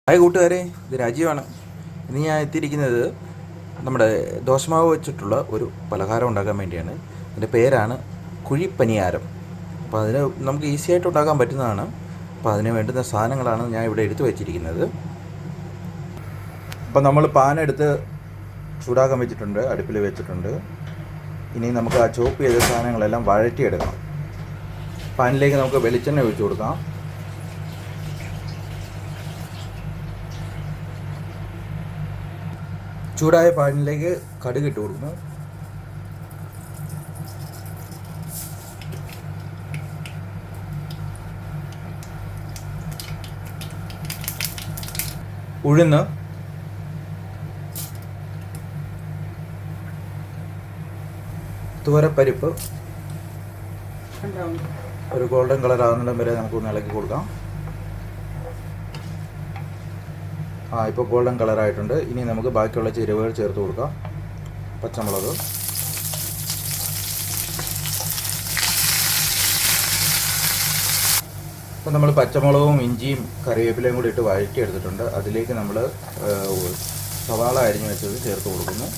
Hi കൂട്ടുകാരെ, ഇത് രാജീവാണ്. ഇന്ന് ഞാൻ എത്തിയിരിക്കുന്നത് നമ്മുടെ ദോശമാവ് വെച്ചിട്ടുള്ള ഒരു പലഹാരം ഉണ്ടാക്കാൻ വേണ്ടിയാണ്. അതിൻ്റെ പേരാണ് കുഴിപ്പനിയാരം. അപ്പോൾ അതിന് നമുക്ക് ഈസി ആയിട്ട് ഉണ്ടാക്കാൻ പറ്റുന്നതാണ്. അപ്പോൾ അതിന് വേണ്ടുന്ന സാധനങ്ങളാണ് ഞാൻ ഇവിടെ എടുത്തു വെച്ചിരിക്കുന്നത്. അപ്പോൾ നമ്മൾ പാനെടുത്ത് ചൂടാക്കാൻ വെച്ചിട്ടുണ്ട്, അടുപ്പിൽ വെച്ചിട്ടുണ്ട്. ഇനി നമുക്ക് ആ ചോപ്പ് ചെയ്ത സാധനങ്ങളെല്ലാം വഴറ്റിയെടുക്കണം. പാനിലേക്ക് നമുക്ക് വെളിച്ചെണ്ണ ഒഴിച്ചു കൊടുക്കാം. ചൂടായ പാനിലേക്ക് കടുക് ഇട്ട് കൊടുക്കുന്നു. ഉഴുന്ന്, തുവരപ്പരിപ്പ് ഒരു ഗോൾഡൻ കളർ ആകുന്നിടം വരെ നമുക്കൊന്ന് ഇളക്കി കൊടുക്കാം. ഇപ്പോൾ ഗോൾഡൻ കളറായിട്ടുണ്ട്. ഇനി നമുക്ക് ബാക്കിയുള്ള ചേരുവകൾ ചേർത്ത് കൊടുക്കാം. പച്ചമുളക്, അപ്പോൾ നമ്മൾ പച്ചമുളകും ഇഞ്ചിയും കറിവേപ്പിലയും കൂടി ഇട്ട് വഴറ്റിയെടുത്തിട്ടുണ്ട്. അതിലേക്ക് നമ്മൾ സവാള അരിഞ്ഞ് വെച്ചത് ചേർത്ത് കൊടുക്കുന്നു.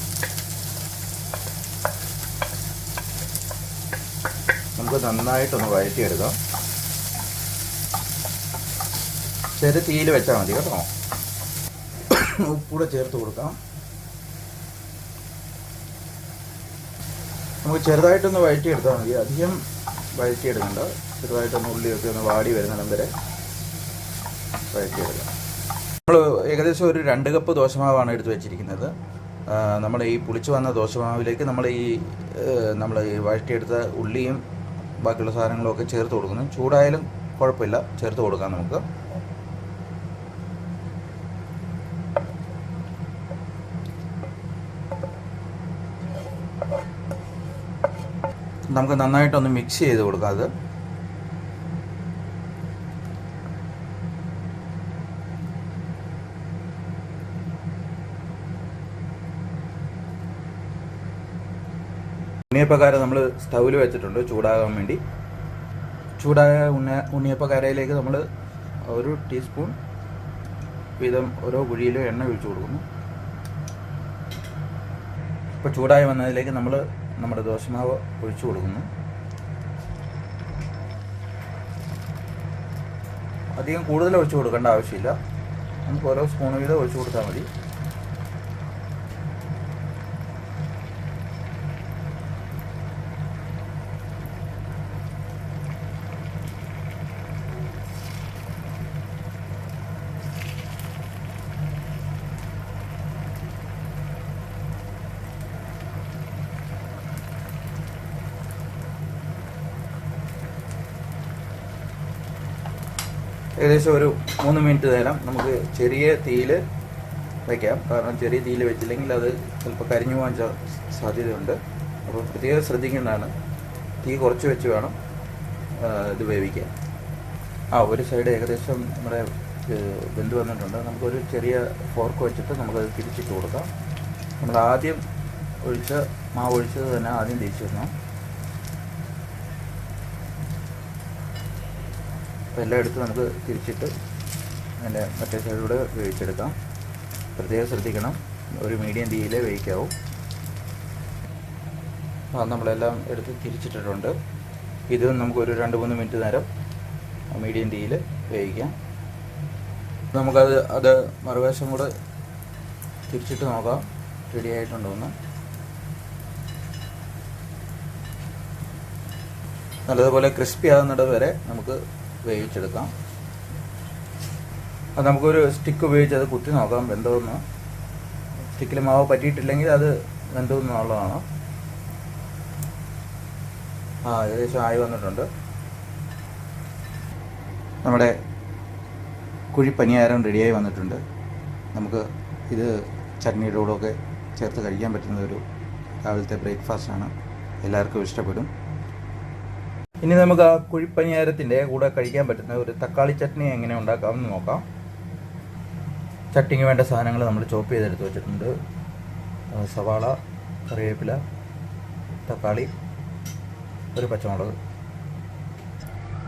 നമുക്ക് നന്നായിട്ടൊന്ന് വഴറ്റിയെടുക്കാം. ചെറു തീയിൽ വെച്ചാൽ മതി കേട്ടോ. ഉപ്പൂടെ ചേർത്ത് കൊടുക്കാം. നമുക്ക് ചെറുതായിട്ടൊന്ന് വഴറ്റിയെടുത്താൽ മതി, അധികം വഴറ്റിയെടുക്കണ്ട. ചെറുതായിട്ടൊന്ന് ഉള്ളിയൊക്കെ ഒന്ന് വാടി വരുന്നിടം വരെ വഴറ്റിയെടുക്കാം. നമ്മൾ ഏകദേശം ഒരു 2 കപ്പ് ദോശമാവാണ് എടുത്ത് വെച്ചിരിക്കുന്നത്. നമ്മൾ ഈ പുളിച്ച് വന്ന ദോശമാവിലേക്ക് നമ്മൾ ഈ വഴറ്റിയെടുത്ത ഉള്ളിയും ബാക്കിയുള്ള സാധനങ്ങളൊക്കെ ചേർത്ത് കൊടുക്കുന്നു. ചൂടായാലും കുഴപ്പമില്ല, ചേർത്ത് കൊടുക്കാം. നമുക്ക് നന്നായിട്ടൊന്ന് മിക്സ് ചെയ്ത് കൊടുക്കാം. അത് ഉണ്ണിയപ്പക്കാര നമ്മൾ സ്റ്റൗവിൽ വെച്ചിട്ടുണ്ട് ചൂടാകാൻ വേണ്ടി. ചൂടായ ഉണ്ണിയപ്പക്കാരയിലേക്ക് നമ്മൾ 1 ടീസ്പൂൺ വീതം ഓരോ കുഴിയിലും എണ്ണ ഒഴിച്ചു കൊടുക്കുന്നു. ഇപ്പോൾ ചൂടായി വന്നതിലേക്ക് നമ്മൾ നമ്മുടെ ദോശമാവ് ഒഴിച്ചു കൊടുക്കുന്നു. അധികം കൂടുതൽ ഒഴിച്ചു കൊടുക്കേണ്ട ആവശ്യമില്ല. നമുക്ക് ഓരോ സ്പൂൺ വീതം ഒഴിച്ചു കൊടുത്താൽ മതി. ഏകദേശം ഒരു 3 മിനിറ്റ് നേരം നമുക്ക് ചെറിയ തീയിൽ വയ്ക്കാം. കാരണം ചെറിയ തീയിൽ വെച്ചില്ലെങ്കിൽ അത് ചിലപ്പോൾ കരിഞ്ഞു പോകാൻ സാധ്യതയുണ്ട്. അപ്പോൾ പ്രത്യേകം ശ്രദ്ധിക്കേണ്ടതാണ്. തീ കുറച്ച് വെച്ച് വേണം ഇത് വേവിക്കാൻ. ഒരു സൈഡ് ഏകദേശം നമ്മുടെ വെന്ത് വന്നിട്ടുണ്ട്. നമുക്കൊരു ചെറിയ ഫോർക്ക് വെച്ചിട്ട് നമുക്കത് തിരിച്ചിട്ട് കൊടുക്കാം. നമ്മൾ ആദ്യം മാവ് ഒഴിച്ചത് തന്നെ ആദ്യം തിരിച്ചിടണം. അപ്പോൾ എല്ലാം എടുത്ത് നമുക്ക് തിരിച്ചിട്ട് അതിൻ്റെ മറ്റേ സൈഡിലൂടെ വേവിച്ചെടുക്കാം. പ്രത്യേകം ശ്രദ്ധിക്കണം, ഒരു മീഡിയം തീയിലേ വേവിക്കാവും. നമ്മളെല്ലാം എടുത്ത് തിരിച്ചിട്ടിട്ടുണ്ട്. ഇത് നമുക്കൊരു 2-3 മിനിറ്റ് നേരം മീഡിയം തീയിൽ വേവിക്കാം. നമുക്കത് മറുവശം കൂടെ തിരിച്ചിട്ട് നോക്കാം റെഡി ആയിട്ടുണ്ടോ എന്ന്. നല്ലതുപോലെ ക്രിസ്പി ആകുന്നിടം വരെ നമുക്ക് വേവിച്ചെടുക്കാം. അത് നമുക്കൊരു സ്റ്റിക്ക് ഉപയോഗിച്ച് അത് കുത്തി നോക്കാം വെന്തോന്ന്. സ്റ്റിക്കിൽ മാവ് പറ്റിയിട്ടില്ലെങ്കിൽ അത് വെന്തോന്നുള്ളതാണ്. ഏകദേശം ആയി വന്നിട്ടുണ്ട്. നമ്മുടെ കുഴിപ്പനിയാരം റെഡിയായി വന്നിട്ടുണ്ട്. നമുക്ക് ഇത് ചട്നിയുടെ കൂടെയൊക്കെ ചേർത്ത് കഴിക്കാൻ പറ്റുന്ന ഒരു രാവിലത്തെ ബ്രേക്ക്ഫാസ്റ്റാണ്. എല്ലാവർക്കും ഇഷ്ടപ്പെടും. ഇനി നമുക്ക് ആ കുഴിപ്പനിയാരത്തിൻ്റെ കൂടെ കഴിക്കാൻ പറ്റുന്ന ഒരു തക്കാളി ചട്നി എങ്ങനെ ഉണ്ടാക്കാമെന്ന് നോക്കാം. ചട്നിക്ക് വേണ്ട സാധനങ്ങൾ നമ്മൾ ചോപ്പ് ചെയ്തെടുത്ത് വെച്ചിട്ടുണ്ട്. സവാള, കറിവേപ്പില, തക്കാളി, ഒരു പച്ചമുളക്.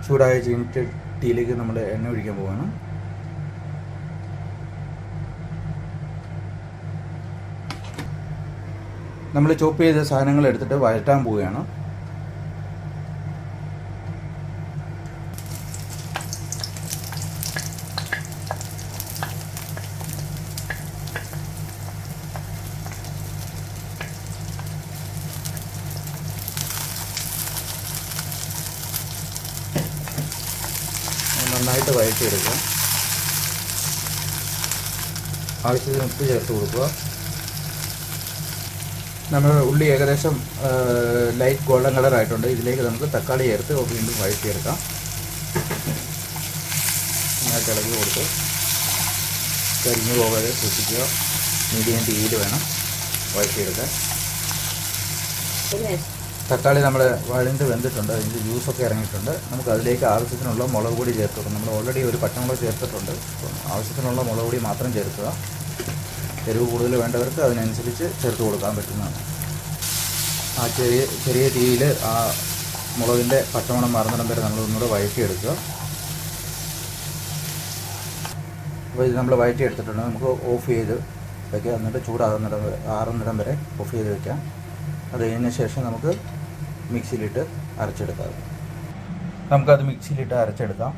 ചൂടായ ചീനിച്ചട്ടിയിലേക്ക് നമ്മൾ എണ്ണ ഒഴിക്കാൻ പോവാണ്. നമ്മൾ ചോപ്പ് ചെയ്ത സാധനങ്ങൾ എടുത്തിട്ട് വഴറ്റാൻ പോവുകയാണ്. നന്നായിട്ട് വഴറ്റിയെടുക്കുക. ആവശ്യത്തിന് ഉപ്പ് ചേർത്ത് കൊടുക്കുക. നമ്മൾ ഉള്ളി ഏകദേശം ലൈറ്റ് ഗോൾഡൻ കളറായിട്ടുണ്ട്. ഇതിലേക്ക് നമുക്ക് തക്കാളി ചേർത്ത് വീണ്ടും വഴറ്റിയെടുക്കാം. നന്നായിട്ട് ഇളകി കൊടുത്ത് കരിഞ്ഞു പോകാതെ സൂക്ഷിക്കുക. മീഡിയം തീയിൽ വേണം വഴറ്റിയെടുക്കാൻ. തക്കാളി നമ്മൾ വഴണ്ട് വെന്തിട്ടുണ്ട്, അതിൻ്റെ ജ്യൂസൊക്കെ ഇറങ്ങിയിട്ടുണ്ട്. നമുക്ക് അതിലേക്ക് ആവശ്യത്തിനുള്ള മുളക് പൊടി ചേർക്കുക. നമ്മൾ ഓൾറെഡി ഒരു പച്ചമുളക് ചേർത്തിട്ടുണ്ട്. ആവശ്യത്തിനുള്ള മുളക് പൊടി മാത്രം ചേർക്കുക. എരിവ് കൂടുതൽ വേണ്ടവർക്ക് അതിനനുസരിച്ച് ചേർത്ത് കൊടുക്കാൻ പറ്റുന്നതാണ്. ആ ചെറിയ തീയിൽ ആ മുളകിൻ്റെ പച്ചമണം മാറുന്നിടം വരെ നമ്മൾ ഒന്നുകൂടെ വഴറ്റിയെടുക്കുക. അപ്പോൾ ഇത് നമ്മൾ വഴറ്റിയെടുത്തിട്ടുണ്ട്. നമുക്ക് ഓഫ് ചെയ്ത് വയ്ക്കുക. എന്നിട്ട് ആറുന്നിടം വരെ ഓഫ് ചെയ്ത് വയ്ക്കാം. അത് കഴിഞ്ഞ ശേഷം നമുക്ക് മിക്സിയിലിട്ട് അരച്ചെടുക്കാം. നമുക്കത് മിക്സിയിലിട്ട് അരച്ചെടുക്കാം.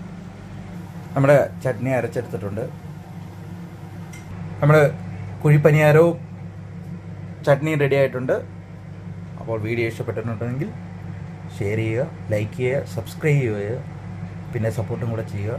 നമ്മുടെ ചട്നി അരച്ചെടുത്തിട്ടുണ്ട്. നമ്മുടെ കുഴിപ്പനിയാരവും ചട്നിയും റെഡി ആയിട്ടുണ്ട്. അപ്പോൾ വീഡിയോ ഇഷ്ടപ്പെട്ടിട്ടുണ്ടെങ്കിൽ ഷെയർ ചെയ്യുക, ലൈക്ക് ചെയ്യുക, സബ്സ്ക്രൈബ് ചെയ്യുക, പിന്നെ സപ്പോർട്ടും കൂടെ ചെയ്യുക.